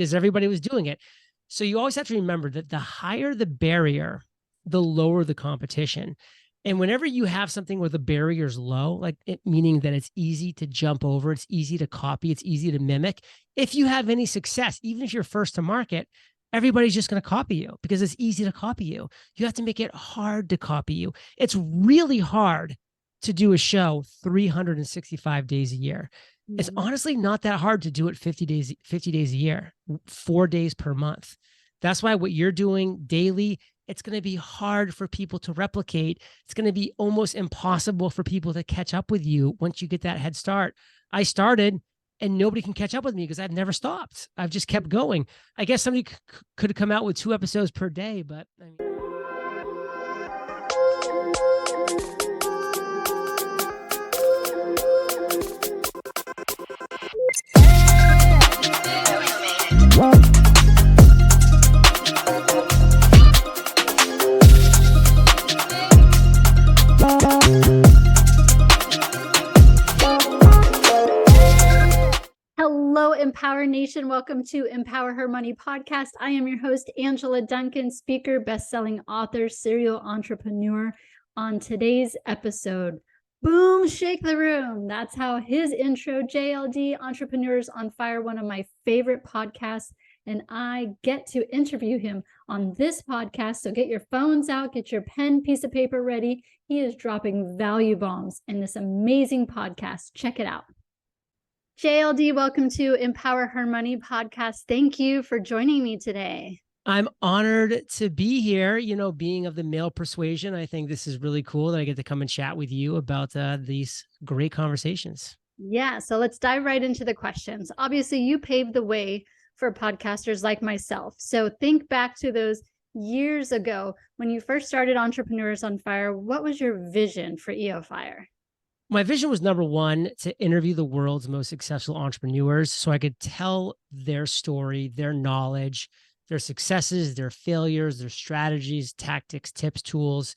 because everybody was doing it. So you always have to remember that the higher the barrier, the lower the competition. And whenever you have something where the barrier is low, like it, meaning that it's easy to jump over, it's easy to copy, it's easy to mimic. If you have any success, even if you're first to market, everybody's just going to copy you because it's easy to copy you. You have to make it hard to copy you. It's really hard to do a show 365 days a year. It's honestly not that hard to do it 50 days a year, 4 days per month. That's why what you're doing daily, it's going to be hard for people to replicate. It's going to be almost impossible for people to catch up with you once you get that head start. I started and nobody can catch up with me because I've never stopped. I've just kept going. I guess somebody could have come out with 2 episodes per day, but I mean... Hello, Empower Nation. Welcome to Empower Her Money podcast. I am your host, Angela Duncan, speaker, best-selling author, serial entrepreneur. On today's episode, boom, shake the room. That's how his intro, JLD, Entrepreneurs on Fire, one of my favorite podcasts. And I get to interview him on this podcast. So get your phones out, get your pen, piece of paper ready. He is dropping value bombs in this amazing podcast. Check it out. JLD, welcome to Empower Her Money podcast. Thank you for joining me today. I'm honored to be here. You know, being of the male persuasion, I think this is really cool that I get to come and chat with you about these great conversations. Yeah, so let's dive right into the questions. Obviously, you paved the way for podcasters like myself. So think back to those years ago when you first started Entrepreneurs on Fire. What was your vision for EO Fire? My vision was, number one, to interview the world's most successful entrepreneurs so I could tell their story, their knowledge, their successes, their failures, their strategies, tactics, tips, tools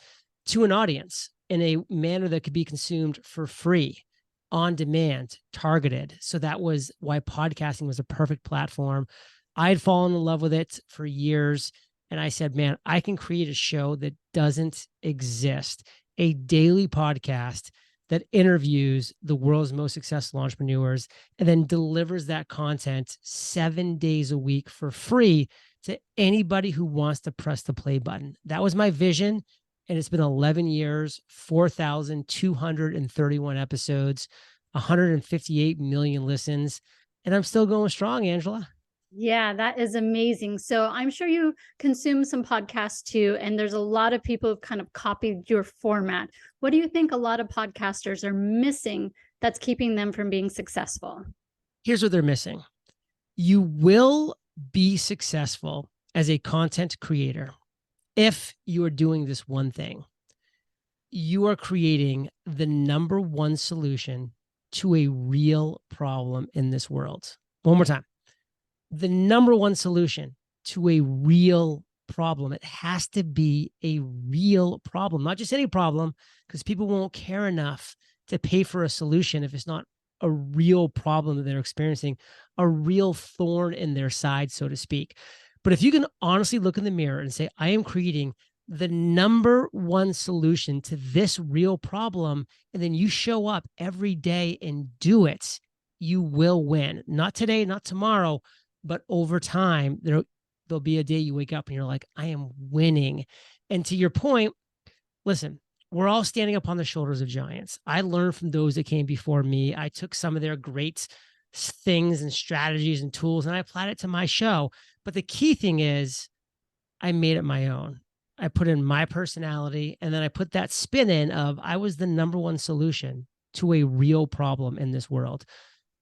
to an audience in a manner that could be consumed for free, on demand, targeted. So that was why podcasting was a perfect platform. I had fallen in love with it for years. And I said, man, I can create a show that doesn't exist, a daily podcast that interviews the world's most successful entrepreneurs and then delivers that content 7 days a week for free to anybody who wants to press the play button. That was my vision. And it's been 11 years, 4,231 episodes, 158 million listens. And I'm still going strong, Angela. Yeah, that is amazing. So I'm sure you consume some podcasts too, and there's a lot of people who've kind of copied your format. What do you think a lot of podcasters are missing that's keeping them from being successful? Here's what they're missing. You will be successful as a content creator if you are doing this one thing. You are creating the number one solution to a real problem in this world. One more time. The number one solution to a real problem. It has to be a real problem, not just any problem, because people won't care enough to pay for a solution if it's not a real problem that they're experiencing, a real thorn in their side, so to speak. But if you can honestly look in the mirror and say, I am creating the number one solution to this real problem, and then you show up every day and do it, you will win. Not today, not tomorrow, but over time, there'll be a day you wake up and you're like, I am winning. And to your point, listen, we're all standing up on the shoulders of giants. I learned from those that came before me. I took some of their great things and strategies and tools and I applied it to my show. But the key thing is I made it my own. I put in my personality and then I put that spin in of I was the number one solution to a real problem in this world.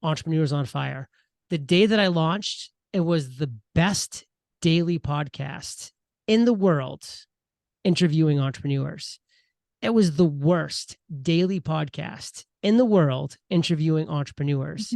Entrepreneurs on Fire. The day that I launched, it was the best daily podcast in the world interviewing entrepreneurs. It was the worst daily podcast in the world interviewing entrepreneurs.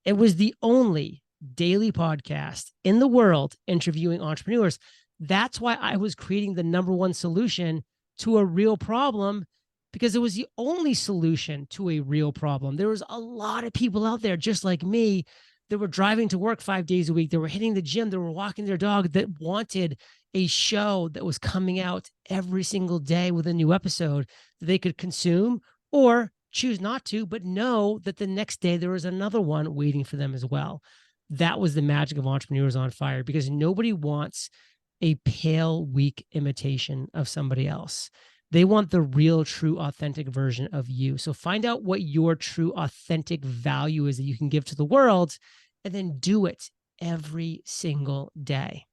It was the only daily podcast in the world interviewing entrepreneurs. That's why I was creating the number one solution to a real problem, because it was the only solution to a real problem. There was a lot of people out there just like me that were driving to work 5 days a week, that were hitting the gym, that were walking their dog, that wanted a show that was coming out every single day with a new episode that they could consume or choose not to, but know that the next day there was another one waiting for them as well. That was the magic of Entrepreneurs on Fire, because nobody wants a pale, weak imitation of somebody else. They want the real, true, authentic version of you. So find out what your true, authentic value is that you can give to the world, and then do it every single day.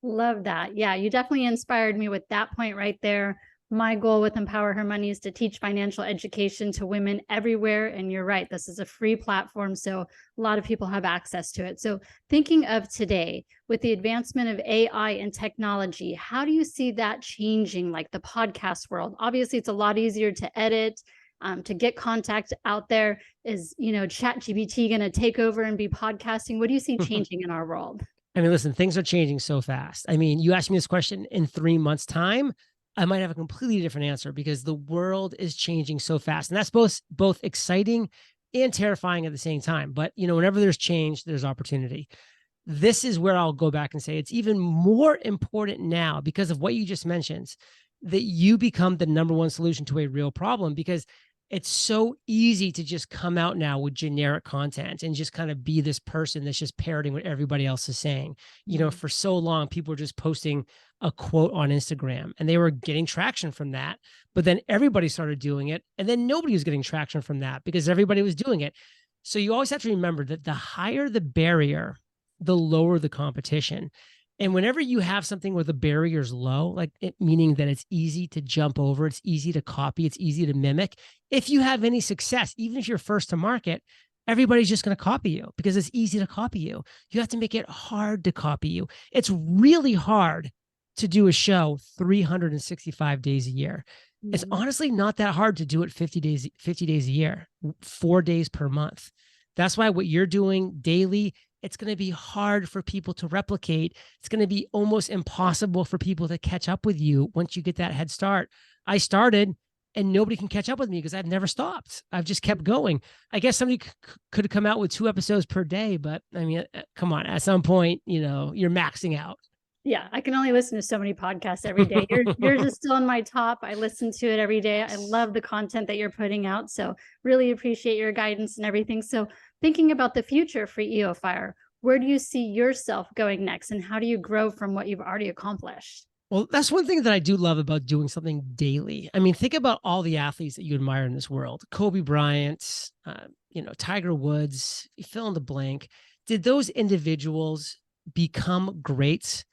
Love that. Yeah, you definitely inspired me with that point right there. My goal with Empower Her Money is to teach financial education to women everywhere. And you're right, this is a free platform, so a lot of people have access to it. So thinking of today, with the advancement of AI and technology, how do you see that changing, like the podcast world? Obviously, it's a lot easier to edit, to get contact out there. Is, ChatGPT going to take over and be podcasting? What do you see changing in our world? I mean, listen, things are changing so fast. I mean, you asked me this question in 3 months' time, I might have a completely different answer, because the world is changing so fast. And that's both exciting and terrifying at the same time. But, whenever there's change, there's opportunity. This is where I'll go back and say it's even more important now, because of what you just mentioned, that you become the number one solution to a real problem, because it's so easy to just come out now with generic content and just kind of be this person that's just parroting what everybody else is saying. For so long, people were just posting a quote on Instagram and they were getting traction from that. But then everybody started doing it. And then nobody was getting traction from that because everybody was doing it. So you always have to remember that the higher the barrier, the lower the competition. And whenever you have something where the barrier is low, meaning that it's easy to jump over, it's easy to copy, it's easy to mimic. If you have any success, even if you're first to market, everybody's just going to copy you because it's easy to copy you. You have to make it hard to copy you. It's really hard to do a show 365 days a year. It's honestly not that hard to do it 50 days a year, 4 days per month. That's why what you're doing daily, it's going to be hard for people to replicate. It's going to be almost impossible for people to catch up with you once you get that head start. I started and nobody can catch up with me because I've never stopped. I've just kept going. I guess somebody could have come out with 2 episodes per day, but I mean, come on, at some point, you're maxing out. Yeah, I can only listen to so many podcasts every day. Yours is still in my top. I listen to it every day. I love the content that you're putting out. So really appreciate your guidance and everything. So thinking about the future for EO Fire, where do you see yourself going next? And how do you grow from what you've already accomplished? Well, that's one thing that I do love about doing something daily. I mean, think about all the athletes that you admire in this world. Kobe Bryant, Tiger Woods, fill in the blank. Did those individuals become greats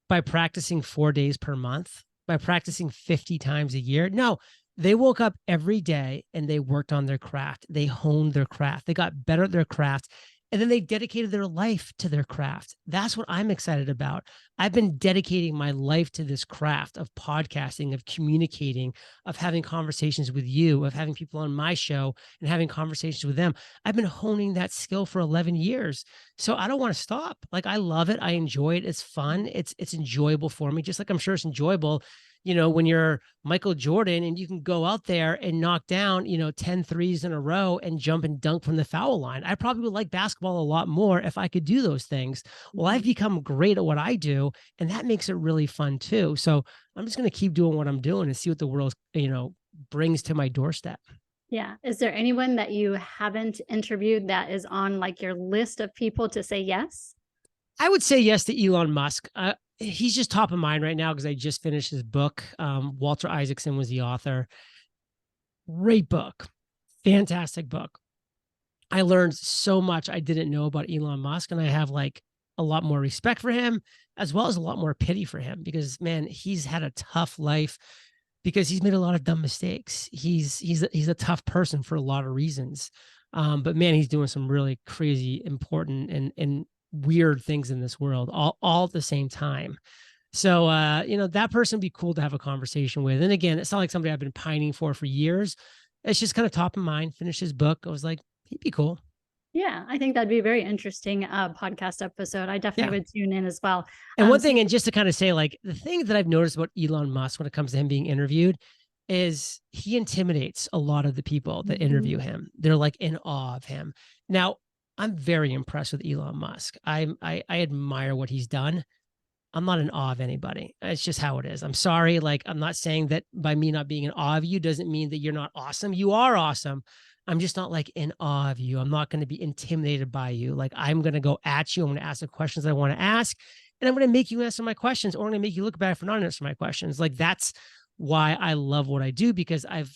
by practicing 4 days per month, by practicing 50 times a year? No, they woke up every day and they worked on their craft. They honed their craft. They got better at their craft. And then they dedicated their life to their craft. That's what I'm excited about. I've been dedicating my life to this craft of podcasting, of communicating, of having conversations with you, of having people on my show and having conversations with them. I've been honing that skill for 11 years. So I don't want to stop. I love it. I enjoy it. It's fun. It's enjoyable for me, just like I'm sure it's enjoyable when you're Michael Jordan and you can go out there and knock down, 10 threes in a row and jump and dunk from the foul line. I probably would like basketball a lot more if I could do those things. Well, I've become great at what I do, and that makes it really fun too. So I'm just going to keep doing what I'm doing and see what the world, brings to my doorstep. Yeah. Is there anyone that you haven't interviewed that is on your list of people to say yes? I would say yes to Elon Musk. He's just top of mind right now because I just finished his book. Walter Isaacson was the author. Great book. Fantastic book. I learned so much I didn't know about Elon Musk, and I have a lot more respect for him, as well as a lot more pity for him because, man, he's had a tough life because he's made a lot of dumb mistakes. He's a tough person for a lot of reasons. But man, he's doing some really crazy, important and weird things in this world all at the same time. So, that person would be cool to have a conversation with. And again, it's not like somebody I've been pining for years. It's just kind of top of mind. Finished his book. I was like, he'd be cool. Yeah, I think that'd be a very interesting podcast episode. I definitely would tune in as well. And one thing, and just to kind of say, the thing that I've noticed about Elon Musk when it comes to him being interviewed is he intimidates a lot of the people that interview him. They're in awe of him. Now, I'm very impressed with Elon Musk. I admire what he's done. I'm not in awe of anybody. It's just how it is. I'm sorry. Like, I'm not saying that by me not being in awe of you doesn't mean that you're not awesome. You are awesome. I'm just not like in awe of you. I'm not going to be intimidated by you. Like, I'm going to go at you. I'm going to ask the questions I want to ask, and I'm going to make you answer my questions, or I'm going to make you look bad for not answering my questions. Like, that's why I love what I do, because I've,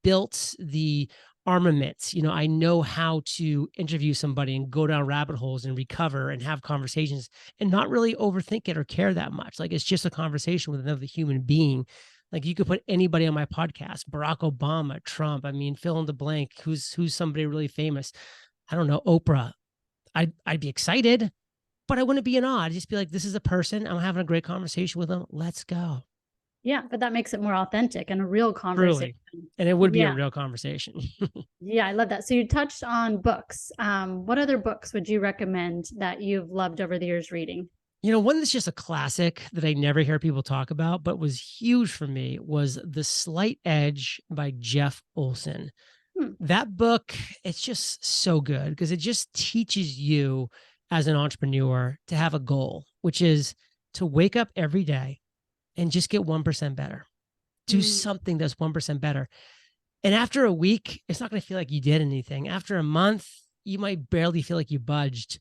built the armaments. I know how to interview somebody and go down rabbit holes and recover and have conversations and not really overthink it or care that much. Like, it's just a conversation with another human being. Like, you could put anybody on my podcast, Barack Obama, Trump, I mean, fill in the blank, who's somebody really famous. I don't know, Oprah. I'd be excited, but I wouldn't be in awe. I'd just be like, this is a person. I'm having a great conversation with them. Let's go. Yeah, but that makes it more authentic and a real conversation. Truly. And it would be a real conversation. Yeah, I love that. So you touched on books. What other books would you recommend that you've loved over the years reading? One that's just a classic that I never hear people talk about, but was huge for me, was The Slight Edge by Jeff Olson. That book, it's just so good because it just teaches you as an entrepreneur to have a goal, which is to wake up every day and just get 1% better. Do something that's 1% better. And after a week, it's not going to feel like you did anything. After a month, you might barely feel like you budged.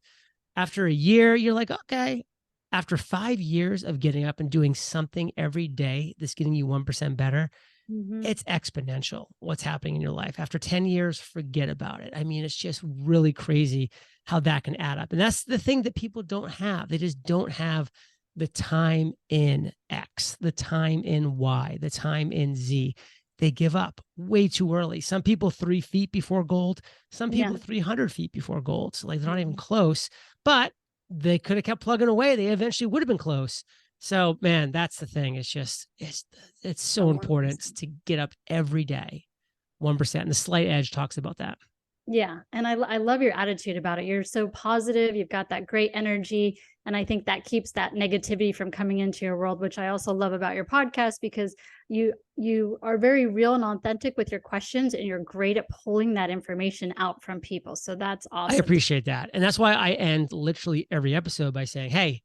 After a year, you're like, okay. After 5 years of getting up and doing something every day that's getting you 1% better, it's exponential what's happening in your life. After 10 years, forget about it. I mean, it's just really crazy how that can add up. And that's the thing that people don't have. They just don't have the time in X, the time in Y, the time in Z. They give up way too early. Some people 3 feet before gold, some people 300 feet before gold. So like, they're not even close, but they could have kept plugging away. They eventually would have been close. So man, that's the thing. It's just, it's so important to get up every day, 1%. And The Slight Edge talks about that. Yeah. And I love your attitude about it. You're so positive. You've got that great energy. And I think that keeps that negativity from coming into your world, which I also love about your podcast, because you are very real and authentic with your questions, and you're great at pulling that information out from people. So that's awesome. I appreciate that. And that's why I end literally every episode by saying, hey,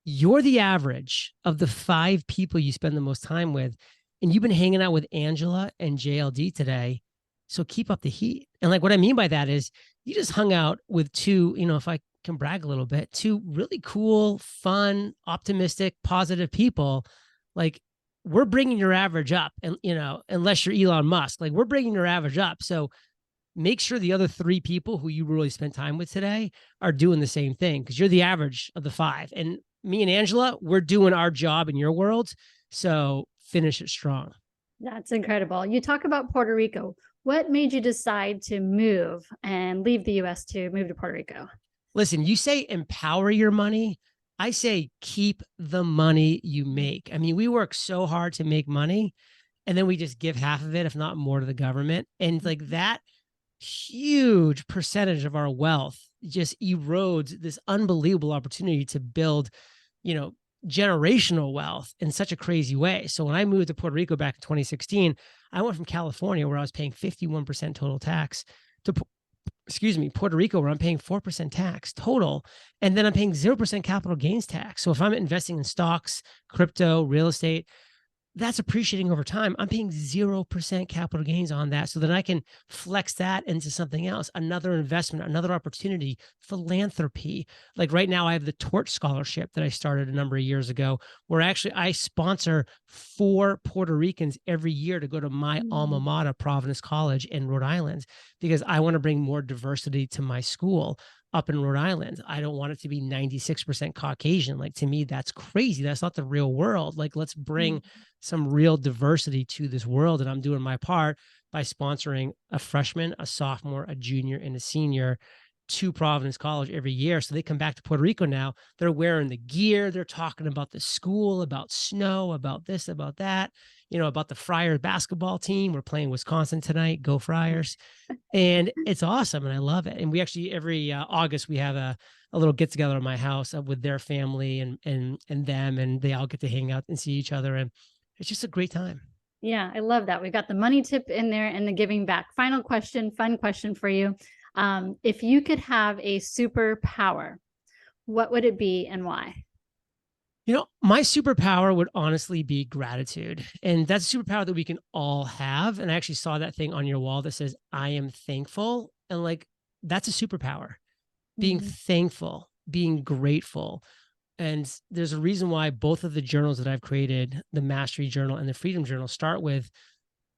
you're the average of the 5 people you spend the most time with. And you've been hanging out with Angela and JLD today. So keep up the heat. And like, what I mean by that is you just hung out with 2, if I can brag a little bit, 2 really cool, fun, optimistic, positive people. Like, we're bringing your average up, and, unless you're Elon Musk, like, we're bringing your average up. So make sure the other 3 people who you really spent time with today are doing the same thing, because you're the average of the 5. And me and Angela, we're doing our job in your world. So finish it strong. That's incredible. You talk about Puerto Rico. What made you decide to move and leave the US to move to Puerto Rico? Listen, you say empower your money. I say keep the money you make. I mean, we work so hard to make money, and then we just give half of it, if not more, to the government. And like, that huge percentage of our wealth just erodes this unbelievable opportunity to build, generational wealth in such a crazy way. So when I moved to Puerto Rico back in 2016, I went from California, where I was paying 51% total tax, to Puerto Rico, where I'm paying 4% tax total. And then I'm paying 0% capital gains tax. So if I'm investing in stocks, crypto, real estate, that's appreciating over time. I'm paying 0% capital gains on that, so that I can flex that into something else, another investment, another opportunity, philanthropy. Like right now, I have the Torch Scholarship that I started a number of years ago, where actually I sponsor 4 Puerto Ricans every year to go to my alma mater, Providence College in Rhode Island, because I want to bring more diversity to my school up in Rhode Island. I don't want it to be 96% Caucasian. Like, to me, that's crazy. That's not the real world. Like, let's bring some real diversity to this world. And I'm doing my part by sponsoring a freshman, a sophomore, a junior, and a senior to Providence College every year. So they come back to Puerto Rico now. They're wearing the gear. They're talking about the school, about snow, about this, about that, about the Friars basketball team. We're playing Wisconsin tonight. Go Friars. And it's awesome. And I love it. And we actually, every August, we have a little get together at my house with their family and them, and they all get to hang out and see each other. And it's just a great time. Yeah, I love that. We've got the money tip in there and the giving back. Final question, fun question for you. If you could have a superpower, what would it be and why? My superpower would honestly be gratitude. And that's a superpower that we can all have. And I actually saw that thing on your wall that says, I am thankful. And like, that's a superpower. Being thankful, being grateful. And there's a reason why both of the journals that I've created, the Mastery Journal and the Freedom Journal, start with,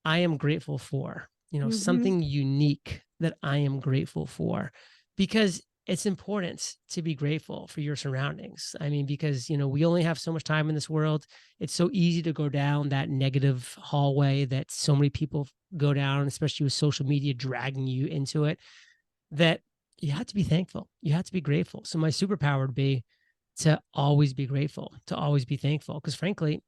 I am grateful for, something unique that I am grateful for, because it's important to be grateful for your surroundings. I mean, because, we only have so much time in this world. It's so easy to go down that negative hallway that so many people go down, especially with social media dragging you into it, that you have to be thankful. You have to be grateful. So my superpower would be to always be grateful, to always be thankful. Because frankly,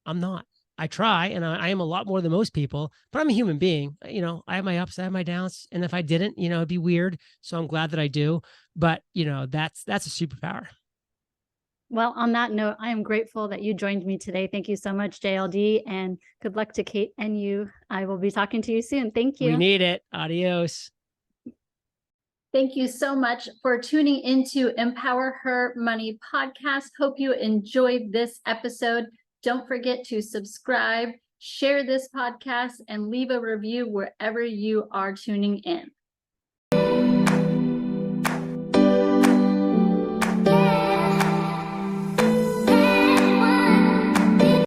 I'm not. I try, and I am a lot more than most people, but I'm a human being. I have my ups, I have my downs. And if I didn't, it'd be weird. So I'm glad that I do. But, that's a superpower. Well, on that note, I am grateful that you joined me today. Thank you so much, JLD, and good luck to Kate and you. I will be talking to you soon. Thank you. We need it. Adios. Thank you so much for tuning into Empower Her Money podcast. Hope you enjoyed this episode. Don't forget to subscribe, share this podcast, and leave a review wherever you are tuning in.